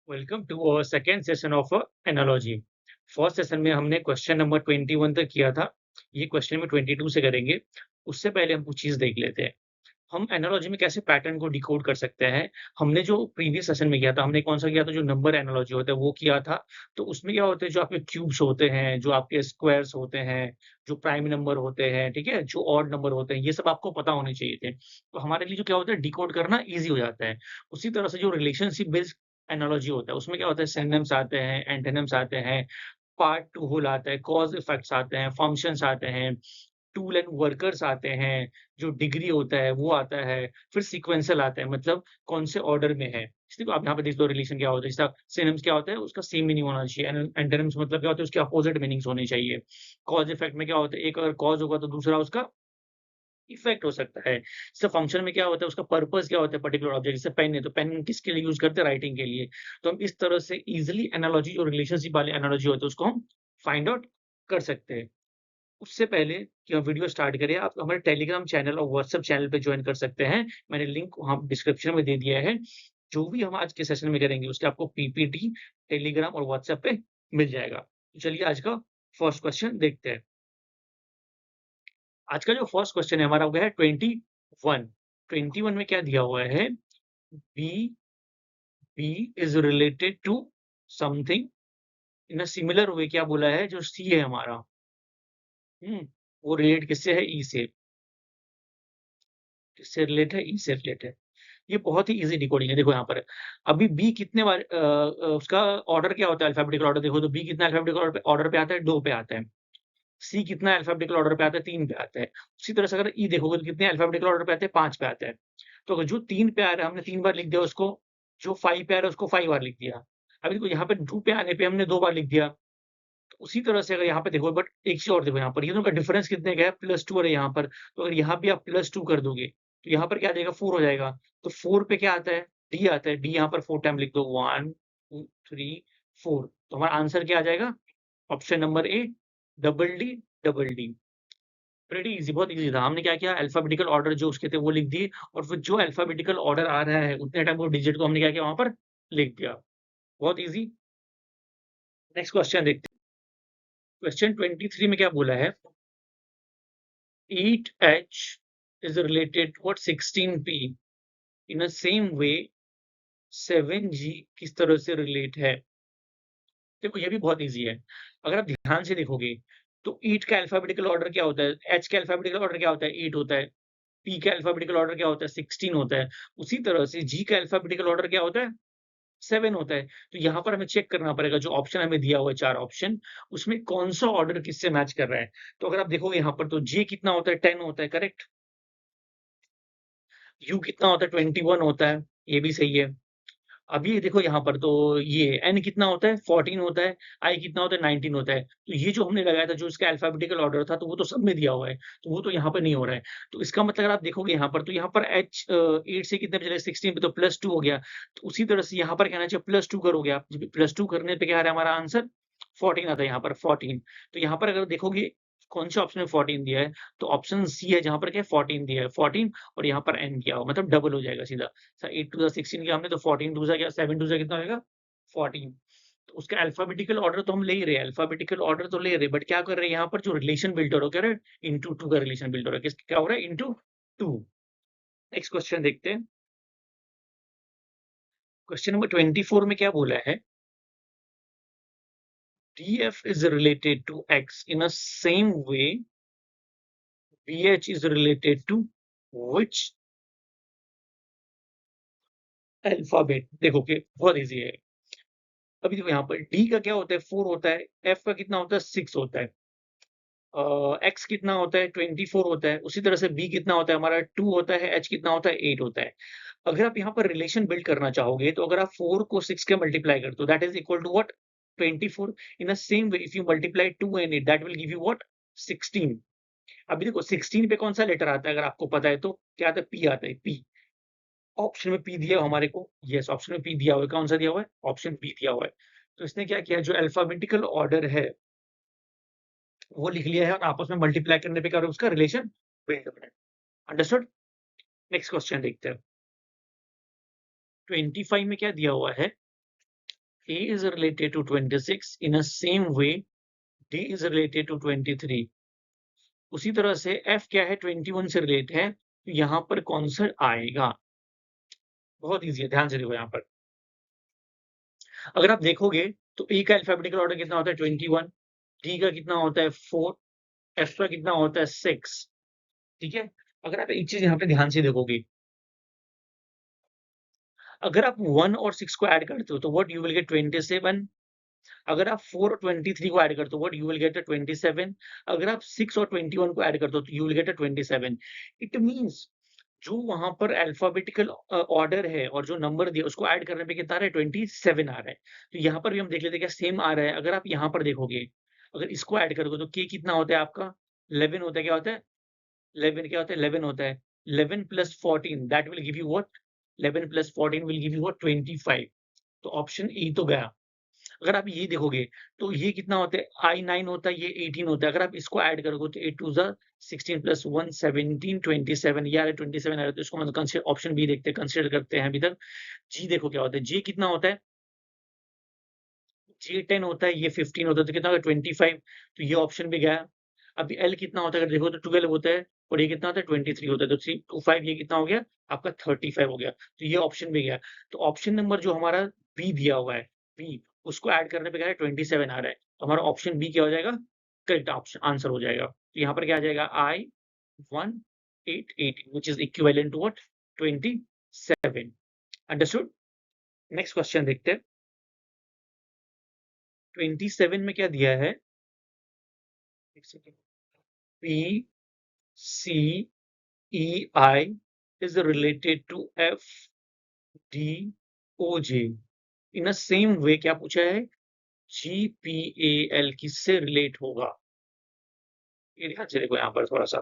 Welcome to our second session of analogy. First session में हमने question number 21 तक किया था। ये क्वेश्चन में 22 से करेंगे। उससे पहले हम कुछ चीज देख लेते हैं। हम एनालॉजी में कैसे पैटर्न को डिकोड कर सकते हैं। हमने जो प्रीवियस सेशन में किया था, हमने कौन सा किया था, जो नंबर एनालॉजी होता है वो किया था। तो उसमें क्या होता है, जो आपके क्यूब्स होते हैं, जो आपके स्क्वायर्स होते हैं, जो प्राइम नंबर होते हैं, ठीक है, जो ऑड नंबर होते हैं, ये सब आपको पता होने चाहिए थे। तो हमारे लिए जो क्या होता है, डिकोड करना ईजी हो जाता है। उसी तरह से जो रिलेशनशिप बेस्ड एनालॉजी होता है, उसमें क्या होता है, सिनोनिम्स आते हैं, एंटोनिम्स आते हैं, पार्ट टू होल आता है, कॉज इफेक्ट्स आते हैं, फंक्शंस आते हैं, टूल एंड वर्कर्स आते हैं, जो डिग्री होता है वो आता है, फिर सीक्वेंशियल आता है, मतलब कौन से ऑर्डर में है। इसलिए आप यहाँ पे देख लो रिलेशन क्या होता है। जैसा सिनोनिम्स क्या होता है, उसका सेम मीनिंग होना चाहिए। एंटोनिम्स मतलब क्या होता है, उसके अपोजिट मीनिंग्स होने चाहिए। कॉज इफेक्ट में क्या होता है, एक अगर कॉज होगा तो दूसरा उसका इफेक्ट हो सकता है। जैसे फंक्शन में क्या होता है, उसका पर्पस क्या होता है, पर्टिकुलर ऑब्जेक्ट। जैसे पेन है तो पेन किसके लिए यूज करते हैं, राइटिंग के लिए। तो हम इस तरह से इजिली एनालॉजी, जो रिलेशनशिप वाले एनालॉजी होते हैं, उसको हम फाइंड आउट कर सकते हैं। उससे पहले कि हम वीडियो स्टार्ट करें, आप हमारे टेलीग्राम चैनल और व्हाट्सएप चैनल पे ज्वाइन कर सकते हैं। मैंने लिंक वहाँ डिस्क्रिप्शन में दे दिया है। जो भी हम आज के सेशन में करेंगे, उसके आपको पीपीटी टेलीग्राम और व्हाट्सएप पे मिल जाएगा। तो चलिए आज का फर्स्ट क्वेश्चन देखते हैं। आज का जो फर्स्ट क्वेश्चन है हमारा, वो है 21। 21 में क्या दिया हुआ है, B B is related to something in a similar way. क्या बोला है, जो सी है हमारा, वो रिलेट किससे है, ई से। किससे रिलेट है, ई से रिलेट है। ये बहुत ही ईज़ी डिकोडिंग है। देखो यहाँ पर अभी बी कितने बार उसका ऑर्डर क्या होता है, अल्फाबेटिकल ऑर्डर देखो तो बी कितना अल्फाबेटिकल ऑर्डर पे आता है, 2 पे आता है। सी कितना अल्फाबेटिकल ऑर्डर पे आता है, 3 पे आता है। उसी तरह से अगर ई देखोगे तो कितने अल्फाबेटिकल ऑर्डर पे आते हैं, 5 पे आता है। तो अगर जो 3 पे आ रहा है हमने 3 बार लिख दिया उसको, जो 5 पे आ रहा है उसको 5 बार लिख दिया। अभी देखो यहाँ पे 2 पे आने पे हमने 2 बार लिख दिया। तो उसी तरह से अगर यहाँ पे देखो, बट एक चीज़ और देखो यहाँ पर, ये दोनों का डिफरेंस कितने का है, +2 और यहाँ पर। तो अगर यहाँ भी आप +2 कर दोगे, तो यहाँ पर क्या आ जाएगा, 4 हो जाएगा। तो 4 पे क्या आता है, डी आता है। डी यहाँ पर 4 टाइम लिख दो, 1, 2, 3, 4। तो हमारा आंसर क्या आ जाएगा, option number A, double D, double D. Pretty easy, बहुत ईज़ी था। हमने क्या किया, अल्फाबेटिकल ऑर्डर जो उसके थे वो लिख दिए, और फिर जो अल्फाबेटिकल ऑर्डर आ रहा है उतने टाइम वो डिजिट को हमने क्या किया, वहाँ पर लिख दिया। बहुत ईज़ी। नेक्स्ट क्वेश्चन देखते हैं। क्वेश्चन 23 में क्या बोला है, 8H is related to what, 16P in the same way 7G किस तरह से रिलेट है। देखो ये भी बहुत इजी है। अगर आप ध्यान से देखोगे तो 8 का अल्फाबेटिकल ऑर्डर क्या होता है, H का अल्फाबेटिकल ऑर्डर क्या होता है, 8 होता है। P का अल्फाबेटिकल ऑर्डर क्या होता है, 16 होता है। उसी तरह से G का अल्फाबेटिकल ऑर्डर क्या होता है, 7 होता है। तो यहाँ पर हमें चेक करना पड़ेगा, जो ऑप्शन हमें दिया हुआ है 4 ऑप्शन, उसमें कौन-सा ऑर्डर किससे मैच कर रहा है। तो अगर आप देखोगे यहाँ पर तो J कितना होता है, 10 होता है, करेक्ट। यू कितना होता है, 21 होता है, ये भी सही है। अब ये देखो यहाँ पर तो ये एन कितना होता है, 14 होता है, आई कितना होता है, 19 होता है। तो ये जो हमने लगाया था, जो इसका अल्फाबेटिकल ऑर्डर था, तो वो तो सब में दिया हुआ है, तो वो तो यहाँ पर नहीं हो रहा है। तो इसका मतलब अगर आप देखोगे यहाँ पर, तो यहाँ पर एच 8 से कितने पे चले, 16 पे, तो +2 हो गया। तो उसी तरह से यहाँ पर कहना चाहिए +2 करोगे आप, जब +2 करने पे क्या आ रहा है हमारा आंसर, 14 आता है यहाँ पर, 14। तो यहाँ पर अगर देखोगे कौन से ऑप्शन में 14 दिया है, तो ऑप्शन सी है जहाँ पर क्या है, 14 दिया है, 14, और यहाँ पर एन दिया हुआ, मतलब डबल हो जाएगा सीधा। 8 टू ज़ा 16 किया हमने, तो 14 टू ज़ा क्या, 7 टू ज़ा कितना होएगा, 14। तो उसका अल्फाबेटिकल ऑर्डर तो हम ले ही रहे हैं, अल्फाबेटिकल ऑर्डर तो ले रहे हैं, बट क्या कर रहे हैं यहाँ पर, जो रिलेशन बिल्ड हो रहा है, इनटू 2 का रिलेशन बिल्ड हो रहा है। किस क्या हो रहा है, इनटू 2। नेक्स्ट क्वेश्चन देखते हैं। क्वेश्चन नंबर 24 में क्या बोला है, DF is related to X in a same way BH is related to which alphabet. देखो कि बहुत ईज़ी है। अभी देखो यहाँ पर D का क्या होता है, 4 होता है, F का कितना होता है, 6 होता है। X कितना होता है, 24 होता है। उसी तरह से B कितना होता है हमारा, 2 होता है, H कितना होता है, 8 होता है। अगर आप यहाँ पर रिलेशन बिल्ड करना चाहोगे, तो अगर आप 4 को 6 के मल्टीप्लाई करते हो, that is equal to what, 24। In the same way if you multiply 2 and 8, that will give you what, 16। अभी देखो 16 पे कौन-सा लेटर आता है, अगर आपको पता है तो, क्या आता है, P आता है, P। ऑप्शन में P दिया है हमारे को, यस ऑप्शन में P दिया हुआ है। कौन-सा दिया हुआ है, ऑप्शन B दिया हुआ है। तो इसने क्या किया, जो अल्फाबेटिकल ऑर्डर है, वो लिख लिया है, और आपस में मल्टीप्लाई करने पे क्या हो रहा है, उसका रिलेशन बिल्ड हो रहा है। अंडरस्टूड? नेक्स्ट क्वेश्चन देखते हैं। 25 में क्या दिया हुआ है, A is related to 26 in a same way D is related to 23. उसी तरह से F क्या है 21 से रिलेट है, तो यहाँ पर कौन सा आएगा? बहुत ईज़ी है, ध्यान से देखो यहाँ पर। अगर आप देखोगे तो E का अल्फाबेटिकल ऑर्डर कितना होता है 21, D का कितना होता है 4, F का कितना होता है 6, ठीक है? अगर आप एक चीज़ यहाँ पे ध्यान से देखोगे, अगर आप 1 और 6 को ऐड करते हो तो व्हाट यू विल गेट 27। अगर आप 4 और 23 को ऐड करते हो what you will get a 27। अगर आप 6 और 21 को ऐड करते हो तो you will get a 27। It means जो वहाँ पर अल्फाबेटिकल ऑर्डर है और जो नंबर दिया उसको ऐड करने पे कितना आ रहा है 27 आ रहा है। तो यहाँ पर भी हम देख लेते हैं क्या सेम आ रहा है। अगर आप यहाँ पर देखोगे, अगर इसको ऐड करोगे तो k कितना होता है आपका 11 होता है। क्या होता है 11? क्या होता है 11 होता है। 11 plus 14 that will give you what 11 plus 14 will give you what 25। तो ऑप्शन ई तो गया। अगर आप ये देखोगे तो ये कितना होता है I9 होता है, ये 18 होता है। अगर आप इसको ऐड करोगे तो 8 टू ज़ा 16 प्लस 1 17 27 ये आ रहा है 27 आ रहा है। तो इसको मतलब कंसिडर ऑप्शन बी देखते हैं, कंसिडर करते हैं अभी तक। जी देखो क्या होता है, जी कितना होता है, जी 10 होता है, ये 15 होता है तो कितना होगा 25। तो ये ऑप्शन भी गया। अभी एल कितना होता है अगर देखो तो 12 होता है और ये कितना होता है 23 होता है। तो 325 ये कितना हो गया आपका 35 हो गया। तो ये ऑप्शन भी गया। तो ऑप्शन नंबर जो हमारा बी दिया हुआ है, बी, उसको ऐड करने पे क्या है 27 आ रहा है। तो हमारा ऑप्शन बी क्या हो जाएगा, करेक्ट ऑप्शन आंसर हो जाएगा। तो यहाँ पर क्या आ जाएगा I1818 which is equivalent to what 27। Understood. Next question देखते हैं। 27 में क्या दिया है, एक second, P C E I is related to F D O J in a same way। क्या पूछा है G P A L किससे रिलेट होगा? ये ध्यान से देखो यहाँ पर थोड़ा सा,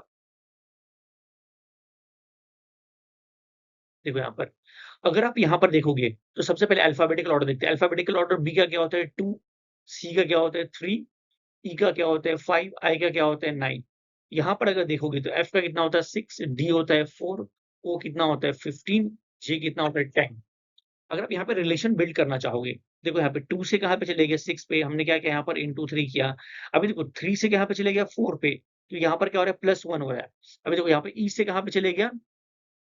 देखो यहाँ पर। अगर आप यहाँ पर देखोगे तो सबसे पहले अल्फाबेटिकल ऑर्डर देखते हैं। अल्फाबेटिकल ऑर्डर बी का क्या होता है 2, सी का क्या होता है 3, ई का क्या होता है 5, आई का क्या होता है 9। यहाँ पर अगर देखोगे तो एफ का कितना होता है 6, डी होता है 4, ओ कितना होता है 15, जे कितना होता है 10। अगर आप यहाँ पे रिलेशन बिल्ड करना चाहोगे, देखो यहाँ पे 2 से कहाँ पे चले गए 6 पे, हमने क्या किया यहाँ पर इंटू 3 किया। अभी देखो 3 से कहाँ पे चले गया 4 पे, तो यहाँ पर क्या हो रहा है +1 हो रहा है। अभी देखो यहाँ पे ई से कहाँ पे चले गया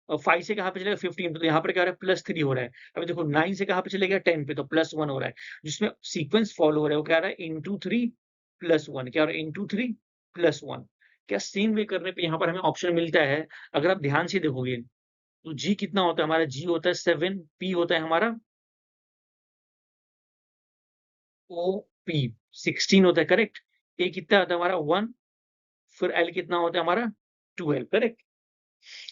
5 से कहाँ पे चले गया 15 पे, तो यहाँ पर क्या हो रहा है +3 हो रहा है। अभी देखो 9 से कहाँ पे चले गया 10 पे, तो +1 हो रहा है। जिसमें सीक्वेंस फॉलो हो रहा है वो क्या आ रहा है इंटू 3 +1, क्या हो रहा है इंटू 3 +1। क्या सेम वे करने पे यहाँ पर हमें ऑप्शन मिलता है। अगर आप ध्यान से देखोगे तो जी कितना होता है हमारा, जी होता है 7, पी होता है हमारा OP 16 होता है करेक्ट। ए कितना होता है हमारा 1, फिर एल कितना होता है हमारा 12 करेक्ट।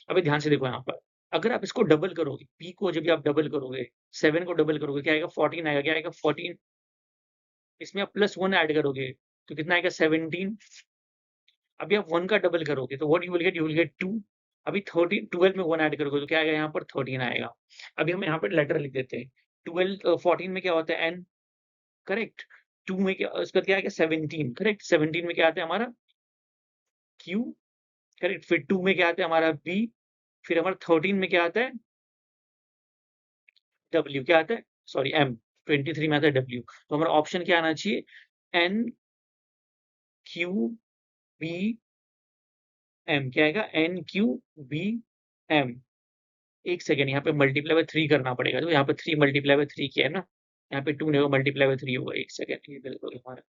अभी ध्यान से देखो यहाँ पर, अगर आप इसको डबल करोगे, पी को जब भी आप डबल करोगे, 7 को डबल करोगे क्या आएगा 14 आएगा। क्या आएगा 14, इसमें आप +1 ऐड करोगे तो कितना आएगा 17। अभी आप 1 का डबल करोगे तो व्हाट यू विल गेट 2। अभी 13 12 में 1 ऐड करोगे तो क्या आएगा यहाँ पर 13 आएगा। अभी हम यहाँ पर लेटर लिख देते हैं। 14 में क्या होता है एन करेक्ट। 2 में क्या उसका क्या आएगा 17 करेक्ट। 17 में क्या आता है हमारा क्यू करेक्ट। फिर 2 में क्या आता है हमारा बी, फिर हमारा 13 में क्या आता है डब्ल्यू, क्या आता है सॉरी एम। 23 में आता है डब्ल्यू। तो हमारा ऑप्शन क्या आना चाहिए एन क्यू बी एम। क्या आएगा एन क्यू बी एम। एक सेकंड यहाँ पे मल्टीप्लाई बाय 3 करना पड़ेगा। तो यहाँ पे 3 मल्टीप्लाई बाय 3 किया है ना, यहाँ पे 2 नहीं होगा मल्टीप्लाई बाय 3 होगा। एक सेकंड ये बिल्कुल हमारा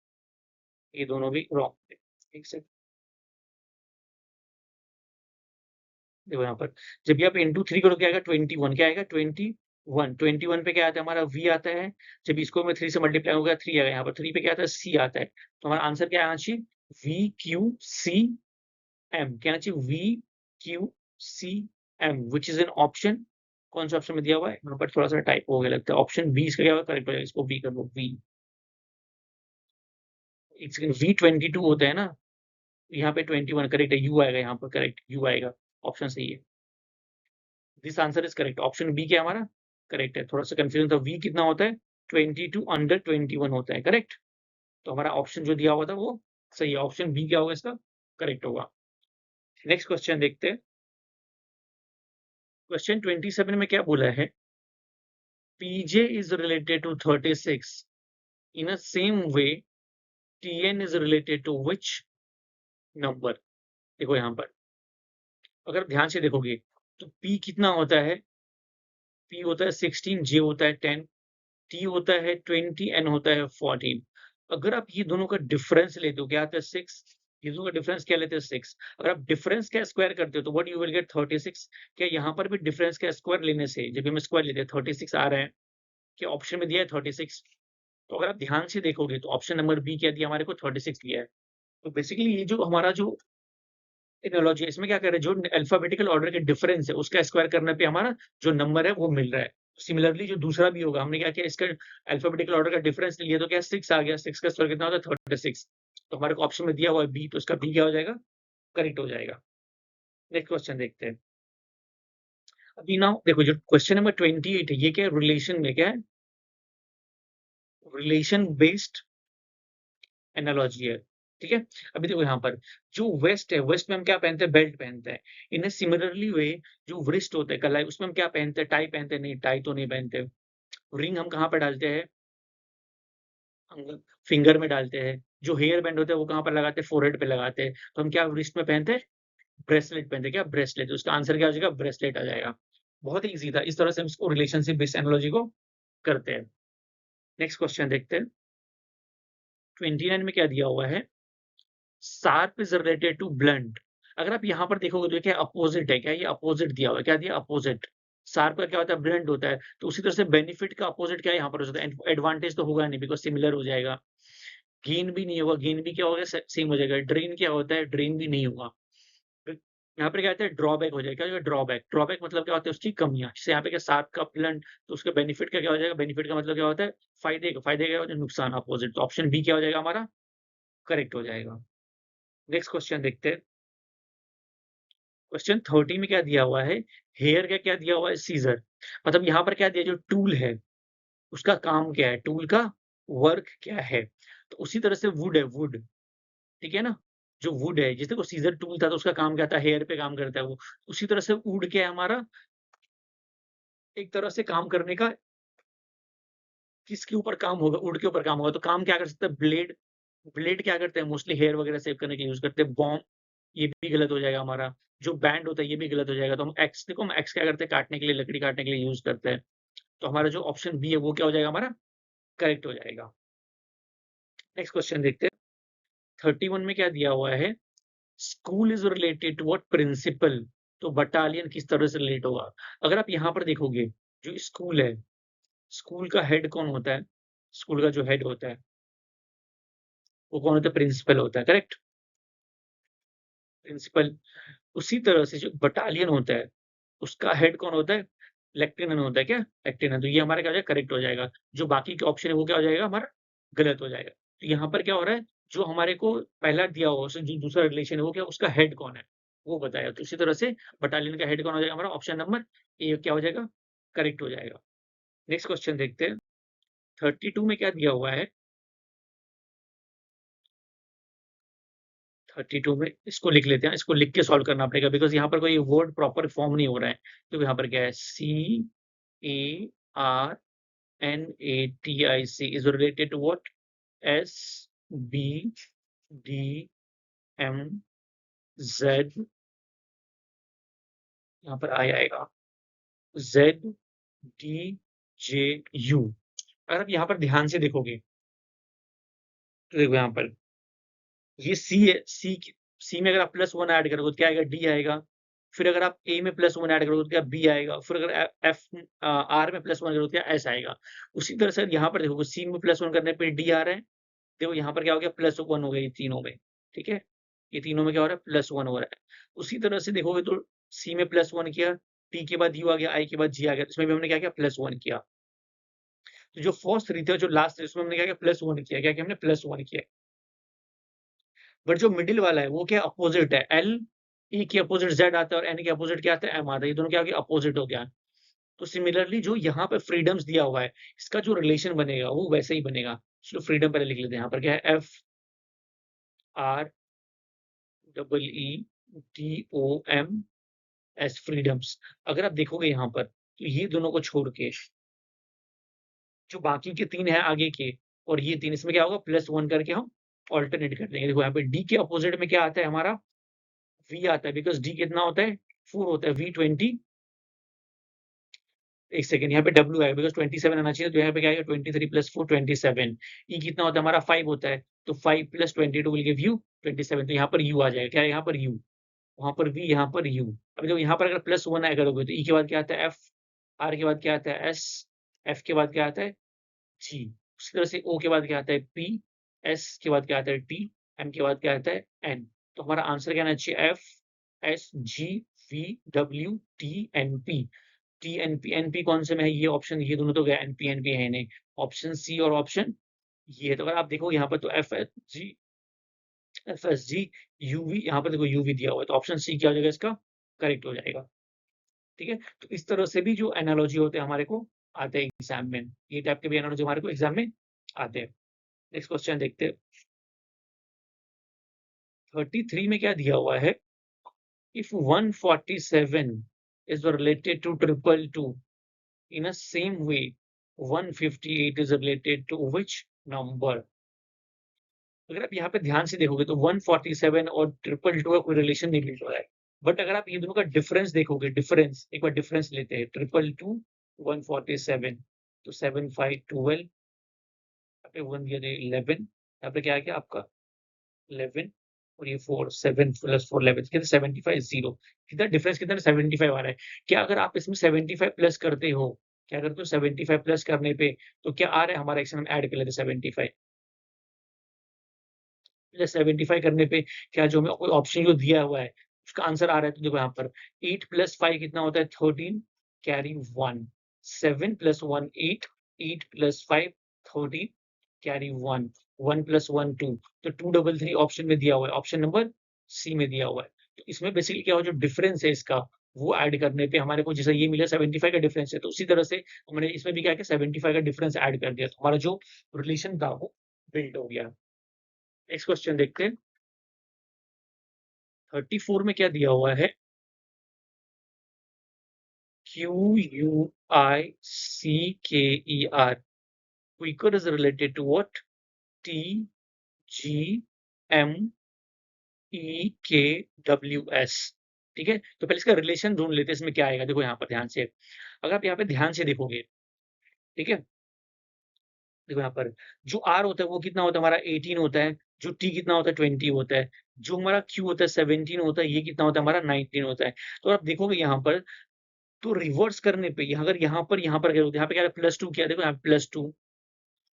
ये दोनों भी रॉन्ग है। एक सेकंड देखो यहाँ पर, जब भी आप इंटू 3 करोगे क्या आएगा 21। क्या आएगा 21। 21 पे क्या आता है हमारा वी आता है। जब इसको मैं 3 से मल्टीप्लाई होगा 3 आएगा। यहाँ पर 3 पे क्या आता है सी आता है। तो हमारा आंसर क्या आना चाहिए वी क्यू सी एम। क्या आना चाहिए V Q C M which is an option. कौन सा ऑप्शन में दिया हुआ है यहाँ पर थोड़ा सा टाइप हो गया लगता है। ऑप्शन बी इसका क्या होगा करेक्ट हो जाएगा। इसको बी कर लो वी। एक सेकंड V22 होता है ना, यहाँ पे 21 करेक्ट है। यू आएगा यहाँ पर करेक्ट यू आएगा। ऑप्शन सही है। This answer is correct. Option B क्या हमारा करेक्ट है। थोड़ा सा कंफ्यूजन था। वी कितना होता है 22 अंडर 21 होता है करेक्ट। तो हमारा ऑप्शन जो दिया हुआ था वो सही है। ऑप्शन बी क्या होगा इसका करेक्ट होगा। नेक्स्ट क्वेश्चन देखते हैं। क्वेश्चन 27 में क्या बोला है pj is related to 36 in a same way tn is related to which number? देखो यहाँ पर अगर ध्यान से देखोगे तो p कितना होता है? p होता है 16, j होता है 10, t होता है 20, n होता है 14। अगर आप ये दोनों का डिफरेंस लेते हो क्या आता है 6, ये दोनों का डिफरेंस क्या लेते हैं 6। अगर आप डिफरेंस का स्क्वायर करते हो तो व्हाट यू विल गेट 36। क्या यहाँ पर भी डिफरेंस का स्क्वायर लेने से जब हम स्क्वायर लेते हैं 36 आ रहा है, क्या ऑप्शन में दिया है 36। तो अगर आप ध्यान से देखोगे तो ऑप्शन नंबर बी क्या दिया हमारे को 36 दिया है। तो बेसिकली ये जो हमारा जो एनालॉजी है इसमें क्या कर रहे हैं जो अल्फाबेटिकल ऑर्डर के डिफरेंस है उसका स्क्वायर करने पे हमारा जो नंबर है वो मिल रहा है। सिमिलरली जो दूसरा भी होगा हमने क्या किया इसका अल्फाबेटिकल ऑर्डर का डिफरेंस लिया तो क्या 6 आ गया, 6 का स्क्वायर कितना होता है 36। तो हमारे को ऑप्शन में दिया हुआ है बी तो इसका बी क्या हो जाएगा? करेक्ट हो जाएगा। नेक्स्ट क्वेश्चन देखते हैं। अभी नाउ देखो जो क्वेश्चन नंबर 28 है ये क्या है रिलेशन में क्या है? रिलेशन बेस्ड एनालॉजी है। ठीक है? अभी देखो यहाँ पर जो वेस्ट है, वेस्ट में हम क्या पहनते हैं? बेल्ट पहनते हैं। इन अ सिमिलरली वे जो व्रिस्ट होता है कलाई उसमें हम क्या पहनते हैं? टाई पहनते हैं? नहीं, टाई तो नहीं पहनते। रिंग हम कहाँ पे डालते हैं? फिंगर में डालते हैं। जो हेयर बैंड होता है वो कहाँ पर लगाते हैं? फोरहेड पे लगाते हैं। तो हम क्या व्रिस्ट में पहनते हैं? ब्रेसलेट पहनते हैं। क्या? ब्रेसलेट। तो उसका आंसर क्या हो जाएगा? ब्रेसलेट आ जाएगा। बहुत ही ईज़ी था। इस तरह से हम इसको रिलेशनशिप बेस्ड एनालॉजी को करते हैं। नेक्स्ट क्वेश्चन देखते हैं। 29 में क्या दिया हुआ है? Sharp is related to blunt. अगर आप यहाँ पर देखोगे तो ये क्या अपोजिट है। क्या ये अपोजिट दिया हुआ है? क्या दिया? अपोजिट। शार्प का क्या होता है? ब्लंट होता है। तो उसी तरह से बेनिफिट का अपोजिट क्या यहाँ पर हो सकता है? एडवांटेज तो होगा नहीं बिकॉज सिमिलर हो जाएगा। गेन भी नहीं होगा। गेन भी क्या होगा? सेम हो जाएगा। ड्रेन क्या होता है? ड्रेन भी नहीं होगा। फिर यहाँ पर क्या होता है? ड्रॉबैक हो जाएगा। क्या हो जाएगा? ड्रॉबैक। ड्रॉबैक मतलब क्या होता है? उसकी कमियां। जैसे यहाँ पे क्या शार्प का ब्लंट तो उसका बेनिफिट का क्या हो जाएगा? बेनिफिट का मतलब क्या होता है? फायदे का। फायदे का क्या होता है? नुकसान अपोजिट। तो ऑप्शन बी क्या हो जाएगा हमारा? करेक्ट हो जाएगा। नेक्स्ट क्वेश्चन देखते हैं। क्वेश्चन 30 में क्या दिया हुआ है? हेयर का क्या दिया हुआ है? सीजर। मतलब यहाँ पर क्या दिया जो टूल है, उसका काम क्या है? टूल का वर्क क्या है? तो उसी तरह से वुड है, वुड, ठीक है ना? जो वुड है, जैसे को सीजर टूल था तो उसका काम क्या था? हेयर पे काम करता है वो। उसी तरह से वुड क्या है हमारा? एक तरह से काम करने का किसके ऊपर काम होगा? वुड के ऊपर काम होगा। तो काम क्या कर सकता है? ब्लेड। ब्लेड क्या करते हैं? मोस्टली हेयर वगैरह सेव करने के लिए यूज़ करते हैं। बॉम्ब, ये भी गलत हो जाएगा हमारा। जो बैंड होता है ये भी गलत हो जाएगा। तो हम एक्स देखो हम एक्स क्या करते हैं? काटने के लिए, लकड़ी काटने के लिए यूज़ करते हैं। तो हमारा जो ऑप्शन बी है वो क्या हो जाएगा हमारा? करेक्ट हो जाएगा। नेक्स्ट क्वेश्चन देखते हैं। 31 में क्या दिया हुआ है? School is related to what principal. तो बटालियन किस तरह से रिलेट होगा? अगर आप यहाँ पर देखोगे, जो स्कूल है, स्कूल का हेड कौन होता है? स्कूल का जो हेड होता है, वो कौन होता है? प्रिंसिपल होता है, करेक्ट? प्रिंसिपल। उसी तरह से जो बटालियन होता है, उसका हेड कौन होता है? लेफ्टिनेंट होता है क्या? लेफ्टिनेंट। तो ये हमारा क्या हो जाएगा? करेक्ट हो जाएगा। जो बाकी के ऑप्शन है वो क्या हो जाएगा हमारा? गलत हो जाएगा। तो यहाँ पर क्या हो रहा है? जो हमारे को पहला दिया हुआ उससे जो दूसरा रिलेशन है वो क्या उसका हेड कौन है? वो बताया। तो इसी तरह से बटालियन का हेड कौन हो जाएगा हमारा? ऑप्शन नंबर ए क्या हो जाएगा? करेक्ट हो जाएगा। नेक्स्ट क्वेश्चन देखते हैं। 32 में क्या दिया हुआ है? 32 में इसको लिख लेते हैं। इसको लिख के सॉल्व करना पड़ेगा बिकॉज़ यहाँ पर कोई वर्ड प्रॉपर फॉर्म नहीं हो रहा है। तो यहाँ पर क्या है? CARNATIC is related to what? SBDMZ, यहाँ पर आई आएगा ZDJU। अगर आप यहाँ पर ध्यान से देखोगे तो देखो यहाँ पर ये सी है। सी में अगर आप +1 ऐड करोगे तो क्या आएगा? डी आएगा। फिर अगर आप ए में +1 ऐड करोगे तो क्या? बी आएगा। फिर अगर आर में +1 करोगे तो क्या? एस आएगा। उसी तरह से यहाँ पर देखोगे सी में +1 करने पे डी आ रहा है। देखो यहाँ पर क्या हो गया? +1 हो गया ये तीनों में, ठीक है? ये तीनों में क्या हो रहा है? +1 हो रहा है। उसी तरह से देखोगे तो सी में +1 किया, टी के बाद यू आ गया, आई के बाद जी आ गया। इसमें भी हमने क्या किया? +1 किया। तो जो फर्स्ट 3 थे और जो लास्ट थे उसमें हमने क्या किया? +1 किया। क्या किया हमने? +1 किया। बट जो मिडिल वाला है वो क्या? अपोजिट है। एल, ई के अपोजिट जेड आता है और एन के अपोजिट क्या आता है? एम आता है। ये दोनों क्या हो गया? अपोजिट हो गया। तो सिमिलरली जो यहाँ पे फ्रीडम्स दिया हुआ है, इसका जो रिलेशन बनेगा वो वैसे ही बनेगा। चलो फ्रीडम पहले लिख लेते हैं। यहाँ पर क्या है? FREEDOMS। अगर आप देखोगे यहाँ पर तो ये दोनों को छोड़ के जो बाकी के 3 हैं आगे के और ये 3 इसमें क्या होगा +1 करके हम अल्टरनेट कर देंगे। देखो यहाँ पे डी के अपोजिट में क्या आता है हमारा वी आता है बिकॉज़ डी कितना होता है 4 होता है वी 20 एक सेकंड यहाँ पे डब्ल्यू आएगा बिकॉज़ 27 आना चाहिए तो यहाँ पे क्या आएगा 23 + 4 27 ई कितना होता है हमारा 5 होता है तो 5 + 22 विल गिव यू 27 तो यहाँ पर यू आ जाएगा। क्या है यहाँ पर यू, वहाँ पर वी, यहाँ पर यू। अब देखो यहाँ पर अगर +1 आया करोगे तो ई के बाद क्या आता है एफ, आर के बाद क्या आता है एस, एफ के बाद क्या आता है जी। उसी तरह से ओ के बाद क्या आता है पी, एस के बाद क्या आता है टी, एम के बाद क्या आता है एन। तो हमारा आंसर क्या आना चाहिए F, S, G, V, W, T, N, P. T, N, P, N, P कौन से में है? ये ऑप्शन ये दोनों तो गए, एन, पी है नहीं। ऑप्शन सी और ऑप्शन ये है। तो अगर आप देखो यहाँ पर तो एफ, एस, जी, यूवी यहाँ पर देखो यूवी दिया हुआ है तो ऑप्शन सी क्या हो जाएगा इसका करेक्ट हो जाएगा। ठीक है? तो इस तरह से भी जो एनालॉजी होते हैं हमारे को आते हैं एग्ज़ाम में। ये टाइप के भी एनालॉजी हमारे को एग्ज़ाम में आते हैं। नेक्स्ट क्वेश्चन देखते हैं। 33 में क्या दिया हुआ है? If 147 is related to 222 in a same way 158 is related to which number? अगर आप यहाँ पे ध्यान से देखोगे तो 147 और 222 का कोई रिलेशन नहीं मिल रहा है। बट अगर आप ये दोनों का डिफरेंस देखोगे डिफरेंस एक बार डिफरेंस लेते हैं 222 147 तो 7 5 12 यहाँ पे 1 दिया 11 यहाँ पे क्या आ गया आपका 11 और ये 4 7 प्लस 4 11 कितना 75 0 कितना डिफरेंस कितना 75 आ रहा है। क्या अगर आप इसमें 75 प्लस करते हो क्या करते हो 75 प्लस करने पे तो क्या आ रहा है हमारा इसमें हम ऐड कर लेते हैं 75 प्लस 75 करने पे क्या जो हमें कोई ऑप्शन जो दिया हुआ है उसका आंसर आ रहा है तो देखो यहाँ पर 8 प्लस 5 कितना होता है 13 carry 1 7 plus 1 8 8 plus 5 13 carry 1 1 plus 1 2 तो 233 ऑप्शन में दिया हुआ है ऑप्शन नंबर सी में दिया हुआ है। तो इसमें बेसिकली क्या हुआ जो डिफरेंस है इसका वो ऐड करने पे हमारे को जैसे ये मिला 75 का डिफरेंस है तो उसी तरह से हमने इसमें भी क्या किया 75 का डिफरेंस ऐड कर दिया तो हमारा जो रिलेशन था वो बिल्ड हो गया। नेक्स्ट क्वेश्चन देखते हैं। 34 में क्या दिया हुआ है? QUICKER. Quicker is related to what? TGMEKWS. ठीक है? तो पहले इसका रिलेशन ढूँढ लेते हैं, इसमें क्या आएगा? देखो यहाँ पर ध्यान से। अगर आप यहाँ पे ध्यान से देखोगे, ठीक है? देखो यहाँ पर, जो R होता है वो कितना होता है हमारा 18 होता है, जो T कितना होता है 20 होता है, जो हमारा Q होता है 17 होता है, ये कितना होता है हमारा 19 होता है। तो आप देखोगे यहाँ पर तो रिवर्स करने पे अगर यहाँ पर अगर यहाँ पे क्या है +2 किया देखो यहाँ +2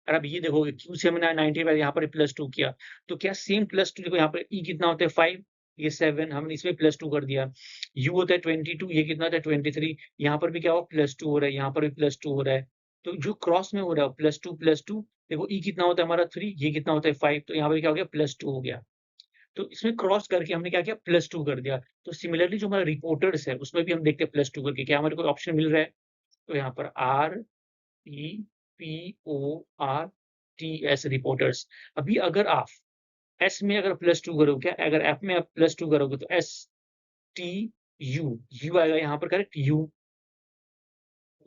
और अब ये देखोगे क्यू से हमने 90 पे यहाँ पर +2 किया, तो क्या सेम +2 देखो यहाँ पर ई कितना होता है 5 ये 7 हमने इसमें +2 कर दिया। यू होता है 22 ये कितना होता है 23 यहाँ पर भी क्या होगा +2 हो रहा है, यहाँ पर भी +2 हो रहा है। तो जो क्रॉस में हो रहा है +2 देखो ई कितना होता है हमारा 3 ये कितना होता है 5 तो यहाँ पे क्या हो गया +2 हो गया। तो इसमें क्रॉस करके हमने क्या किया +2 कर दिया। तो सिमिलरली जो हमारा रिपोर्टर्स है उसमें भी हम देखते हैं +2 करके क्या हमारे को ऑप्शन मिल रहा है? तो यहाँ पर REPORTS रिपोर्टर्स। अभी अगर आप एस में अगर +2 करोगे क्या अगर एफ में आप +2 करोगे तो STU यू आएगा यहाँ पर करेक्ट यू।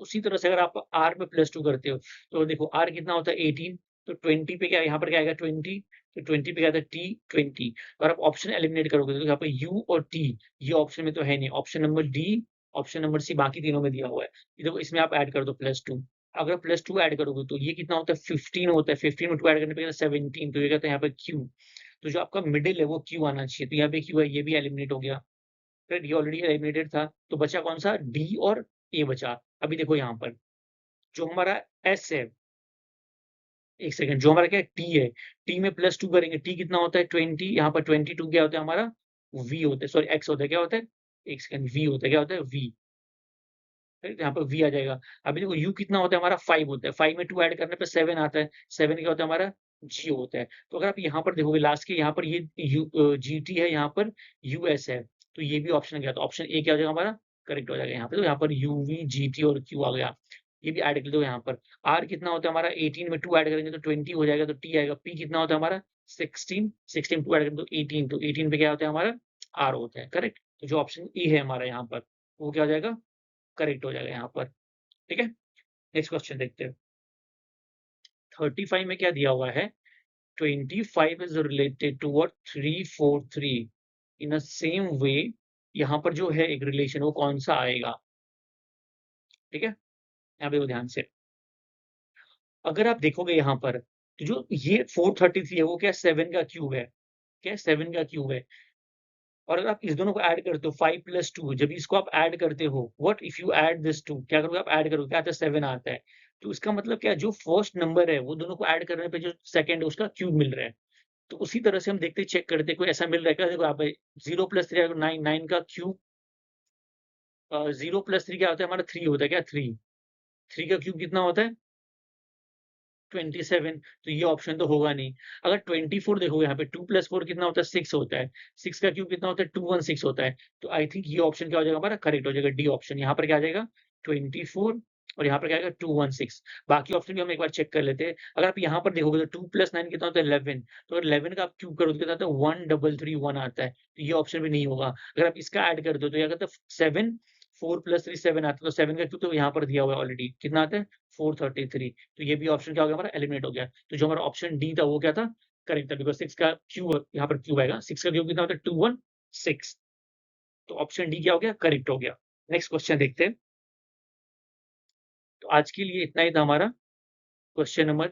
उसी तरह से अगर आप आर में +2 करते हो तो देखो आर कितना होता है 18 तो 20 पे क्या यहाँ पर क्या आएगा 20 तो 20 पे क्या आता है टी 20 और आप ऑप्शन एलिमिनेट करोगे तो यहाँ पे यू और टी ये ऑप्शन में तो है नहीं option number D option number C बाकी तीनों में दिया हुआ है। ये देखो इसमें आप ऐड कर दो +2 अगर +2 ऐड करोगे तो ये कितना होता है 15 होता है 15 में 2 ऐड करने पे 17 तो ये कहते हैं यहाँ पे क्यू। तो जो आपका मिडिल है वो क्यू आना चाहिए तो यहाँ पे क्यू है ये भी एलिमिनेट हो गया। फिर ये ऑलरेडी एलिमिनेटेड था तो बचा कौन सा डी और ए बचा। अभी देखो यहाँ पर जो हमारा एस है, एक सेकंड जो हमारा क्या है टी है, टी में +2 करेंगे, टी कितना होता है 20 यहाँ पर 22 क्या होता है हमारा वी होता है सॉरी एक्स होता है, क्या होता है? एक सेकंड वी होता है, क्या होता है? V, right? यहाँ पर वी आ जाएगा। अभी देखो यू कितना होता है हमारा 5 होता है, 5 में 2 ऐड करने पे 7 आता है, 7 क्या होता है हमारा जी होता है। तो अगर आप यहाँ पर देखोगे लास्ट के यहाँ पर ये जीटी है, यहाँ पर यूएस है, तो ये भी ऑप्शन गया, तो ऑप्शन ए क्या हो जाएगा हमारा करेक्ट हो जाएगा यहाँ पे। तो यहाँ पर यूवी, जीटी और क्यू आ गया। ये भी ऐड कर दो यहाँ पर। आर कितना होता है हमारा 18 में 2 ऐड करेंगे तो 20 हो जाएगा, तो टी आएगा। पी कितना होता है हमारा 16, 16 2 ऐड करेंगे तो 18, तो 18 पे क्या होता है हमारा आर होता है, करेक्ट? तो जो ऑप्शन ए है हमारा यहाँ पर, वो क्या हो जाएगा करेक्ट हो जाएगा यहाँ पर, ठीक है? नेक्स्ट क्वेश्चन देखते हैं। 35 में क्या दिया हुआ है, 25 is related to what 343। In a same way यहाँ पर जो है एक रिलेशन वो कौन सा आएगा, ठीक है? यहाँ पे देखो ध्यान से। अगर आप देखोगे यहाँ पर, तो जो ये 433 है वो क्या 7 का क्यूब है, क्या 7 का क्यूब है। और अगर आप इस दोनों को ऐड करते हो 5 प्लस 2, जब इसको आप ऐड करते हो, what if you add this 2, क्या करोगे आप ऐड करोगे, क्या आता है 7 आता है। तो इसका मतलब क्या है, जो फर्स्ट नंबर है वो दोनों को ऐड करने पे जो सेकंड है उसका क्यूब मिल रहा है। तो उसी तरह से हम देखते चेक करते हैं कोई ऐसा मिल रहा है क्या, देखो यहाँ पे 0 प्लस 3 9, 9 का क्यूब 0 प्लस 3 क्या होता है हमारा 3 होता है क्या 3, 3 का क्यूब कितना होता है 27। तो ये ऑप्शन तो होगा नहीं। अगर 24 देखोगे यहाँ पे 2 प्लस 4 कितना होता है 6 होता है। 6 का क्यूब कितना होता है 216 होता है। तो आई थिंक ये ऑप्शन क्या हो जाएगा हमारा करेक्ट हो जाएगा, डी ऑप्शन। यहाँ पर क्या आ जाएगा 24 और यहाँ पर क्या आएगा 216। बाकी ऑप्शन भी हम एक बार चेक कर लेते हैं। अगर आप यहाँ पर देखोगे तो 2 प्लस 9 कितना होता है 11। तो अगर 11 का आप क्यूब करोगे तो कितना आता है 1331 आता है। तो ये ऑप्शन भी नहीं होगा। अगर आप इसका ऐड कर दो तो क्या कहते हैं 7, 4 प्लस 3 7 आता है। तो 7 का क्यूब तो यहाँ पर दिया हुआ है ऑलरेडी, कितना आता है 433। तो ये भी ऑप्शन क्या हो गया हमारा एलिमिनेट हो गया। तो जो हमारा ऑप्शन डी था वो क्या था करेक्ट था, बिकॉज़ 6 का क्यूब यहाँ पर क्यूब आएगा। 6 का क्यूब कितना होता है 216। तो ऑप्शन डी क्या हो गया करेक्ट हो गया। नेक्स्ट क्वेश्चन देखते हैं। तो आज के लिए इतना ही था हमारा क्वेश्चन नंबर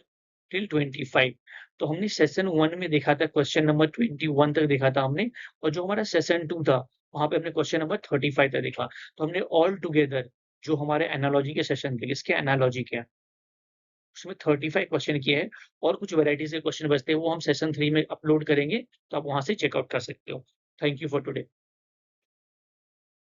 टिल 25। तो हमने सेशन 1 में देखा था क्वेश्चन नंबर 21 तक देखा था हमने, और जो हमारा सेशन 2 था वहाँ पे हमने क्वेश्चन नंबर 35 तक देखा। तो हमने ऑल टुगेदर जो हमारे एनालॉजी के सेशन थे, किसके एनालॉजी के, उसमें 35 क्वेश्चन किए हैं। और कुछ वैराइटीज़ के क्वेश्चन बचते हैं, वो हम सेशन 3 में अपलोड करेंगे, तो आप वहाँ से चेकआउट कर सकते हो। Thank you for today.